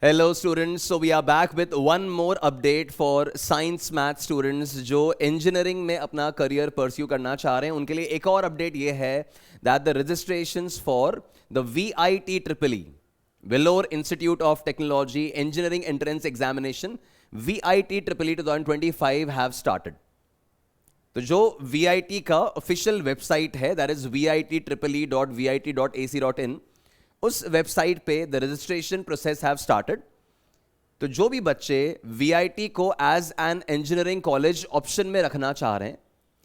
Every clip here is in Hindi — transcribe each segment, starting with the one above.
Hello students, so we are back with one more update for science math students जो engineering में अपना career pursue करना चाह रहे हैं उनके लिए एक और update ये है that the registrations for the VIT Vellore Institute of Technology Engineering Entrance Examination VIT 2025 have started. तो जो VIT का official website है that is vitt.vit.ac.in उस वेबसाइट पे the registration process have started. तो जो भी बच्चे VIT को as an engineering college option में रखना चाह रहे हैं,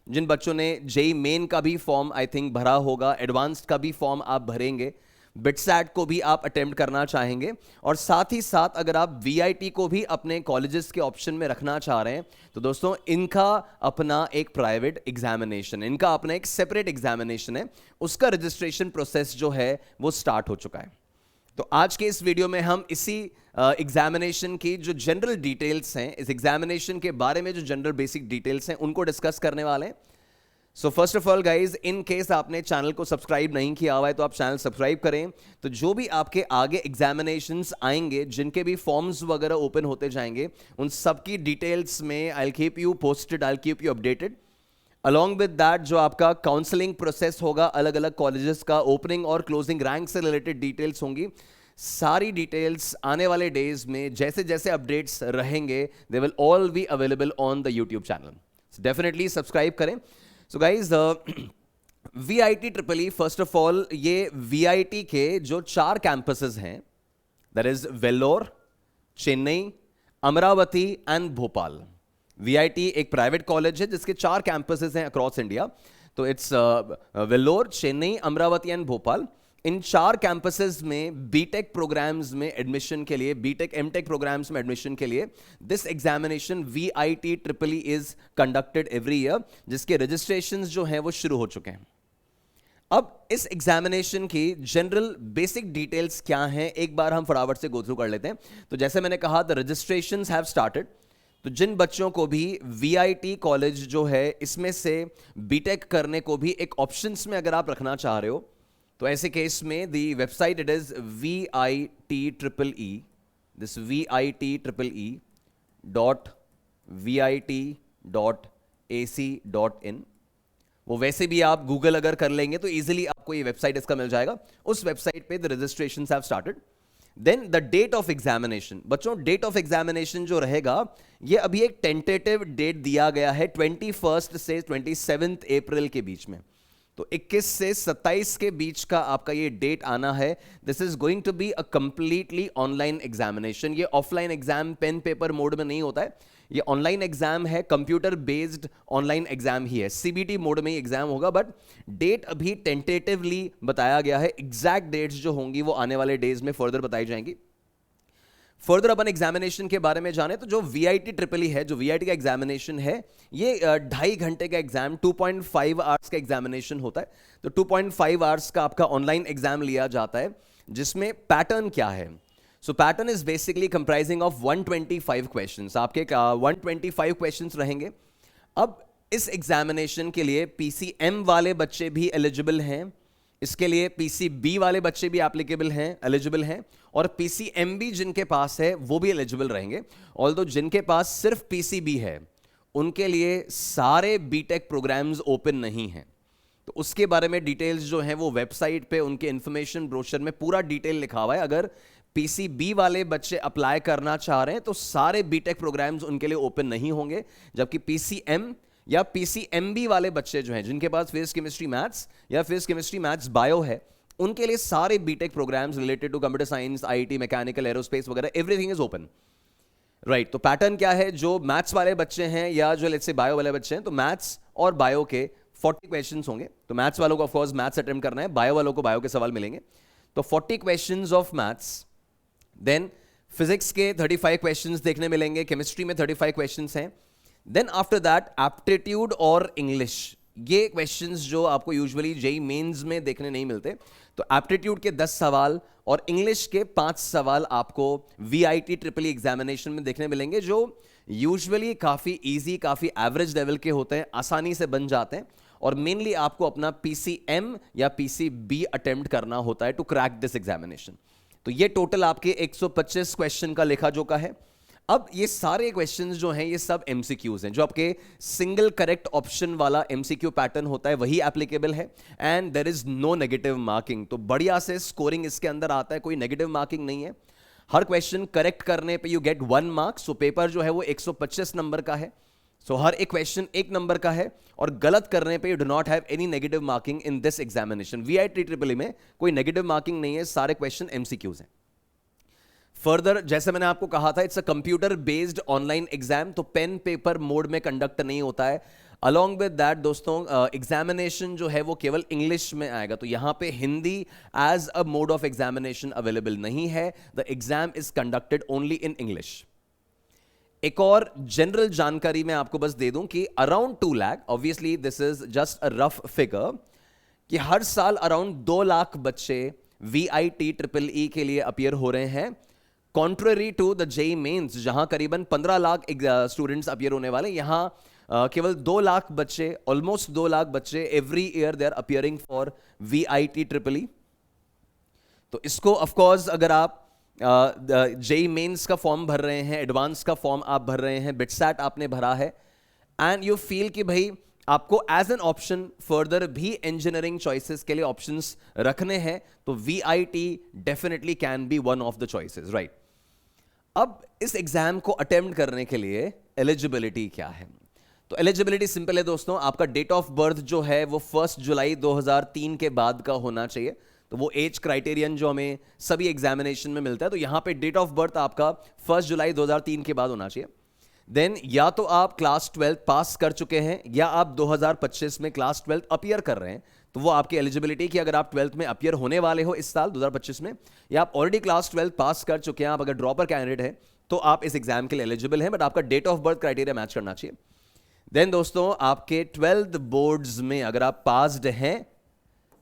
जिन बच्चों ने जेई मेन का भी फॉर्म आई थिंक भरा होगा, एडवांस्ड का भी फॉर्म आप भरेंगे, बिटसैट को भी आप अटेम्प्ट करना चाहेंगे और साथ ही साथ अगर आप VIT को भी अपने कॉलेजेस के ऑप्शन में रखना चाह रहे हैं तो दोस्तों इनका अपना एक प्राइवेट एग्जामिनेशन, इनका अपना एक सेपरेट एग्जामिनेशन है, उसका रजिस्ट्रेशन प्रोसेस जो है वो स्टार्ट हो चुका है। तो आज के इस वीडियो में हम इसी एग्जामिनेशन की जो जनरल डिटेल्स हैं, इस एग्जामिनेशन के बारे में जो जनरल बेसिक डिटेल्स हैं उनको डिस्कस करने वाले हैं। So first of all guys, in case आपने चैनल को सब्सक्राइब नहीं किया हुआ है तो आप चैनल सब्सक्राइब करें। तो जो भी आपके आगे एग्जामिनेशंस आएंगे, जिनके भी फॉर्म्स वगैरह ओपन होते जाएंगे, उन सबकी डिटेल्स में I will keep you posted, I will keep you updated. Along with that जो आपका काउंसलिंग प्रोसेस होगा, अलग अलग कॉलेजेस का ओपनिंग और क्लोजिंग रैंक से रिलेटेड डिटेल्स होंगी। सारी डिटेल्स आने वाले डेज में जैसे जैसे अपडेट्स रहेंगे they will all be available on the YouTube channel. Definitely subscribe करें। So guys, VIT first of all ये VIT के जो 4 कैंपसेस हैं that is Vellore, Chennai, Amaravati and Bhopal. VIT एक प्राइवेट कॉलेज है जिसके 4 कैंपसेस हैं अक्रॉस इंडिया। तो इट्स वेल्लोर, चेन्नई, अमरावती एंड भोपाल। इन 4 कैंपसेस में बीटेक प्रोग्राम्स में एडमिशन के लिए, बीटेक एमटेक प्रोग्राम्स में एडमिशन के लिए this examination VIT is conducted every year, जिसके रजिस्ट्रेशंस जो हैं वो शुरू हो चुके हैं। अब इस एग्जामिनेशन की जनरल बेसिक डिटेल्स क्या हैं एक बार हम फटाफट से गो थ्रू कर लेते हैं। तो जैसे मैंने कहा द रजिस्ट्रेशंस हैव स्टार्टेड। तो जिन बच्चों को भी VIT कॉलेज जो है इसमें से बीटेक करने को भी एक ऑप्शंस में अगर आप रखना चाह रहे हो तो ऐसे केस में दी website it is VIT this VIT.vit.ac.in। वो वैसे भी आप गूगल अगर कर लेंगे तो इजीली आपको ये वेबसाइट इसका मिल जाएगा। उस वेबसाइट पे the registrations have started. Then the date of examination, बच्चों डेट ऑफ एग्जामिनेशन जो रहेगा ये अभी एक टेंटेटिव डेट दिया गया है 21 से 27 अप्रैल के बीच में। तो 21 से 27 के बीच का आपका ये डेट आना है। This is going to be a completely online examination. ये offline exam pen paper mode में नहीं होता है, ये ऑनलाइन एग्जाम है, कंप्यूटर बेस्ड ऑनलाइन एग्जाम ही है। CBT मोड में ही एग्जाम होगा, बट डेट अभी टेंटेटिवली बताया गया है। एग्जैक्ट डेट्स जो होंगी वो आने वाले डेज में फर्दर बताई जाएंगी। फर्दर अपन एग्जामिनेशन के बारे में जाने तो जो VIT है, जो VIT का एग्जामिनेशन है, ये 2.5 घंटे का एग्जाम, 2.5 आवर्स का एग्जामिनेशन होता है। तो 2.5 आवर्स का आपका ऑनलाइन एग्जाम लिया जाता है, जिसमें पैटर्न क्या है। So pattern is basically comprising of 125 questions. आपके 125 क्वेश्चंस रहेंगे। अब इस एग्जामिनेशन के लिए PCM वाले बच्चे भी एलिजिबल हैं, इसके लिए PCB वाले बच्चे भी एप्लीकेबल हैं, एलिजिबल हैं, और PCMB जिनके पास है वो भी एलिजिबल रहेंगे। ऑल्दो जिनके पास सिर्फ PCB है उनके लिए सारे बीटेक प्रोग्राम्स ओपन नहीं हैं। तो उसके बारे में डिटेल्स जो हैं वो वेबसाइट पे उनके इंफॉर्मेशन ब्रोशर में पूरा डिटेल लिखा हुआ है। अगर PCB वाले बच्चे अप्लाई करना चाह रहे हैं तो सारे बीटेक प्रोग्राम्स उनके लिए ओपन नहीं होंगे, जबकि PCM या PCMB वाले बच्चे जो हैं जिनके पास फिजिक्स केमिस्ट्री मैथ्स या फिजिक्स केमिस्ट्री मैथ्स बायो है उनके लिए सारे BTech programmes related to computer science, IIT, mechanical, aerospace वगैरह एवरीथिंग इज ओपन, राइट। तो पैटर्न क्या है, जो मैथ्स वाले बच्चे हैं या जो लेट्स से बायो वाले बच्चे हैं, तो मैथ्स और बायो के 40 क्वेश्चंस होंगे। तो मैथ्स वालों को ऑफ कोर्स मैथ्स अटेम्प्ट करना है, बायो वालों को बायो के सवाल मिलेंगे। तो 40 questions of maths, then physics के 35 क्वेश्चंस देखने मिलेंगे, केमिस्ट्री में 35 क्वेश्चंस हैं। देन आफ्टर दैट एप्टीट्यूड और इंग्लिश, ये क्वेश्चंस जो आपको यूजुअली जेई मेंस में देखने नहीं मिलते। तो एप्टीट्यूड के 10 सवाल और इंग्लिश के 5 सवाल आपको VIT एग्जामिनेशन में देखने मिलेंगे, जो यूजुअली काफी इजी, काफी एवरेज लेवल के होते हैं, आसानी से बन जाते हैं। और मेनली आपको अपना PCM या PCB अटेम्प्ट करना होता है टू क्रैक दिस एग्जामिनेशन। तो ये टोटल आपके 125 क्वेश्चन का लेखा जोखा है। अब ये सारे क्वेश्चंस जो हैं ये सब एमसीक्यूज हैं, जो आपके सिंगल करेक्ट ऑप्शन वाला एमसीक्यू पैटर्न होता है वही एप्लीकेबल है, and there is no negative marking. तो बढ़िया से स्कोरिंग इसके अंदर आता है, कोई नेगेटिव मार्किंग नहीं है। हर क्वेश्चन करेक्ट करने पे you get 1 mark. So paper जो है वो 125 नंबर का है। सो हर एक क्वेश्चन 1 नंबर का है, और गलत करने पे you do not have any negative marking in this examination. VIT triple ई में कोई नेगेटिव मार्किंग नहीं है, सारे क्वेश्चन एमसीक्यूज हैं। फर्दर, जैसे मैंने आपको कहा था, it's a computer based online exam, तो पेन पेपर मोड में कंडक्ट नहीं होता है। अलॉन्ग विद दैट दोस्तों, एग्जामिनेशन जो है वो केवल इंग्लिश में आएगा, तो यहां पे Hindi as a mode of examination available नहीं है। The exam is conducted only in English. एक और जनरल जानकारी मैं आपको बस दे दूं कि around 2 lakh, obviously this is just a rough figure, कि हर साल अराउंड 2 लाख बच्चे वीआईटी ट्रिपल ई के लिए अपीयर हो रहे हैं, contrary to the JEE Mains जहां करीबन 15 लाख स्टूडेंट्स अपीयर होने वाले, यहां केवल 2 लाख बच्चे, ऑलमोस्ट 2 लाख बच्चे every year they are appearing for VIT triple E. तो इसको ऑफ कोर्स अगर आप जेई मेंस का फॉर्म भर रहे हैं, एडवांस का फॉर्म आप भर रहे हैं, बिटसैट आपने भरा है, एंड यू फील कि भाई आपको एज एन ऑप्शन फर्दर भी इंजीनियरिंग चॉइसेस के लिए ऑप्शंस रखने हैं, तो VIT definitely can be one of the choices, right. अब इस एग्जाम को अटेम्प्ट करने के लिए एलिजिबिलिटी क्या है? तो एलिजिबिलिटी सिंपल है दोस्तों, आपका डेट ऑफ बर्थ जो है वो 1 जुलाई 2003 के बाद का होना चाहिए। तो वो एज क्राइटेरियन जो हमें सभी एग्जामिनेशन में मिलता है, तो यहां पे डेट ऑफ बर्थ आपका 1 जुलाई 2003 के बाद होना चाहिए। देन या तो आप क्लास 12 पास कर चुके हैं, या आप 2025 में क्लास 12 अपीयर कर रहे हैं, तो वो आपकी एलिजिबिलिटी कि अगर आप 12th में अपीयर होने वाले हो इस साल 2025 में, या आप ऑलरेडी क्लास 12 पास कर चुके हैं, आप अगर ड्रॉपर कैंडिडेट हैं, तो आप इस एग्जाम के लिए एलिजिबल हैं, बट आपका date of birth criteria match करना चाहिए। देन दोस्तों, आपके 12th बोर्ड्स में अगर आप पास्ड हैं,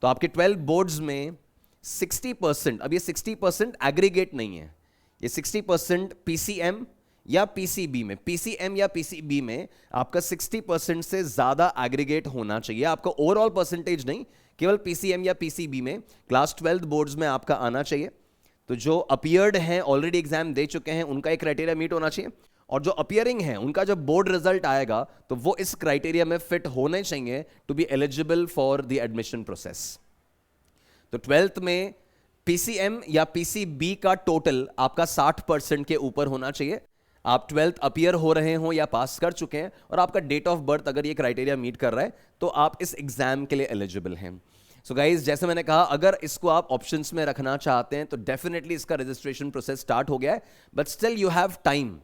तो आपके 12 बोर्ड्स में 60%, अब ये 60% एग्रीगेट नहीं है, ये 60% पीसीएम या पीसीबी में, पीसीएम या पीसीबी में आपका 60% से ज्यादा एग्रीगेट होना चाहिए। आपका ओवरऑल परसेंटेज नहीं, केवल पीसीएम या पीसीबी में क्लास 12 बोर्ड्स में आपका आना चाहिए। तो जो अपीयर्ड हैं, ऑलरेडी एग्जाम दे चुके हैं, उनका एक क्राइटेरिया मीट होना चाहिए, और जो अपीयरिंग है उनका जब बोर्ड रिजल्ट आएगा तो वो इस क्राइटेरिया में फिट होने चाहिए to be eligible for the admission process. तो 12th में पीसीएम या पीसीबी का टोटल आपका 60% के ऊपर होना चाहिए। आप 12th अपीयर हो रहे हो या पास कर चुके हैं, और आपका डेट ऑफ बर्थ अगर ये क्राइटेरिया मीट कर रहा है, तो आप इस एग्जाम के लिए एलिजिबल हैं। सो गाइज, जैसे मैंने कहा, अगर इसको आप ऑप्शंस में रखना चाहते हैं तो डेफिनेटली इसका रजिस्ट्रेशन प्रोसेस स्टार्ट हो गया है, but still you have time.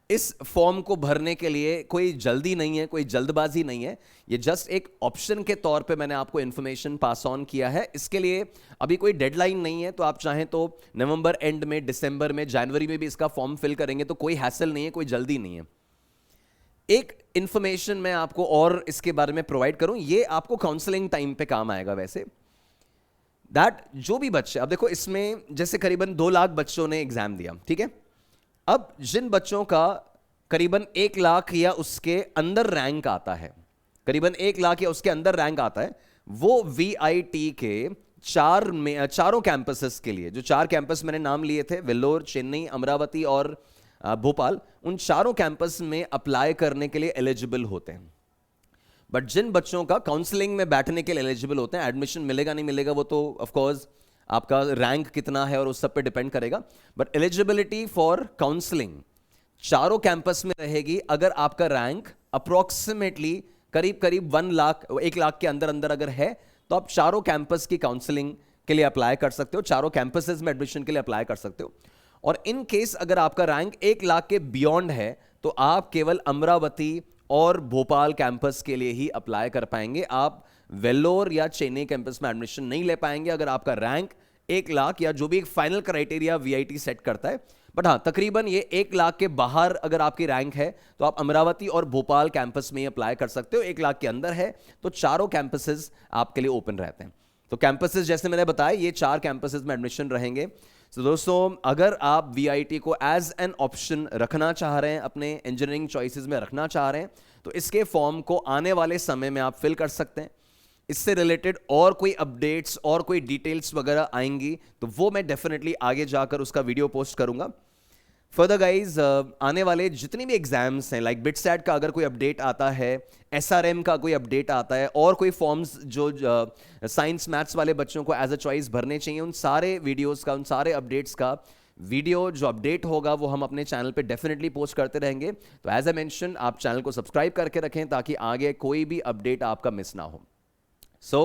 इस फॉर्म को भरने के लिए कोई जल्दी नहीं है, कोई जल्दबाजी नहीं है, ये जस्ट एक ऑप्शन के तौर पे मैंने आपको इंफॉर्मेशन पास ऑन किया है। इसके लिए अभी कोई डेडलाइन नहीं है, तो आप चाहें तो नवंबर एंड में, दिसंबर में, जनवरी में भी इसका फॉर्म फिल करेंगे, तो कोई हैसल नहीं है, कोई जल्दी नहीं है। एक इंफॉर्मेशन मैं आपको और इसके बारे में प्रोवाइड करूं, ये आपको काउंसलिंग टाइम पे काम आएगा। वैसे दैट जो भी बच्चे, अब देखो इसमें जैसे करीबन 2 लाख बच्चों ने एग्जाम दिया, ठीक है। अब जिन बच्चों का करीबन 1 लाख या उसके अंदर रैंक आता है, करीबन 1 लाख या उसके अंदर रैंक आता है, वो वीआईटी के चारों कैंपसेस के लिए, जो 4 कैंपस मैंने नाम लिए थे, वेल्लोर, चेन्नई, अमरावती और भोपाल, उन चारों कैंपस में अप्लाई करने के लिए एलिजिबल होते हैं। बट जिन बच्चों का काउंसलिंग में बैठने के लिए एलिजिबल होते हैं, एडमिशन मिलेगा नहीं मिलेगा वो तो ऑफ कोर्स आपका रैंक कितना है और उस सब पे डिपेंड करेगा, बट एलिजिबिलिटी फॉर काउंसलिंग चारों कैंपस में रहेगी। अगर आपका रैंक अप्रोक्सीमेटली करीब करीब 1 लाख के अंदर अंदर अगर है, तो आप चारों कैंपस की काउंसलिंग के लिए अप्लाई कर सकते हो, चारों कैंपसेस में एडमिशन के लिए अप्लाई कर सकते हो। और इन केस अगर आपका रैंक 1 लाख के बियॉन्ड है, तो आप केवल अमरावती और भोपाल कैंपस के लिए ही अप्लाई कर पाएंगे। आप वेल्लोर या चेन्नई कैंपस में एडमिशन नहीं ले पाएंगे अगर आपका रैंक 1 लाख या जो भी एक फाइनल क्राइटेरिया वीआईटी सेट करता है। बट हाँ, तकरीबन ये 1 लाख के बाहर अगर आपकी रैंक है, तो आप अमरावती और भोपाल कैंपस में ही अप्लाई कर सकते हो। 1 लाख के अंदर है तो चारों कैंपसेस आपके लिए ओपन रहते हैं। तो कैंपसेस जैसे मैंने बताया, ये 4 कैंपसेस में एडमिशन रहेंगे। तो दोस्तों, अगर आप वीआईटी को एज एन ऑप्शन रखना चाह रहे हैं, अपने इंजीनियरिंग चॉइसेस में रखना चाह रहे हैं, तो इसके फॉर्म को आने वाले समय में आप फिल कर सकते हैं। इससे रिलेटेड और कोई अपडेट्स और कोई डिटेल्स वगैरह आएंगी तो वो मैं डेफिनेटली आगे जाकर उसका वीडियो पोस्ट करूंगा। फर्दर गाइज, आने वाले जितनी भी एग्जाम्स हैं, लाइक बिटसैट का अगर कोई अपडेट आता है, एसआरएम का कोई अपडेट आता है, और कोई फॉर्म्स जो साइंस मैथ्स वाले बच्चों को एज अ चॉइस भरने चाहिए, उन सारे वीडियोस का, उन सारे अपडेट्स का वीडियो जो अपडेट होगा वो हम अपने चैनल पे डेफिनेटली पोस्ट करते रहेंगे। तो एज ए मेंशन, आप चैनल को सब्सक्राइब करके रखें ताकि आगे कोई भी अपडेट आपका मिस ना हो। So,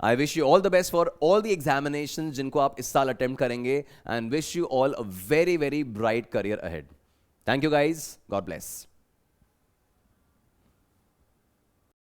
I wish you all the best for all the examinations जिनको आप इस साल attempt करेंगे, and wish you all a very, very bright career ahead. Thank you guys. God bless.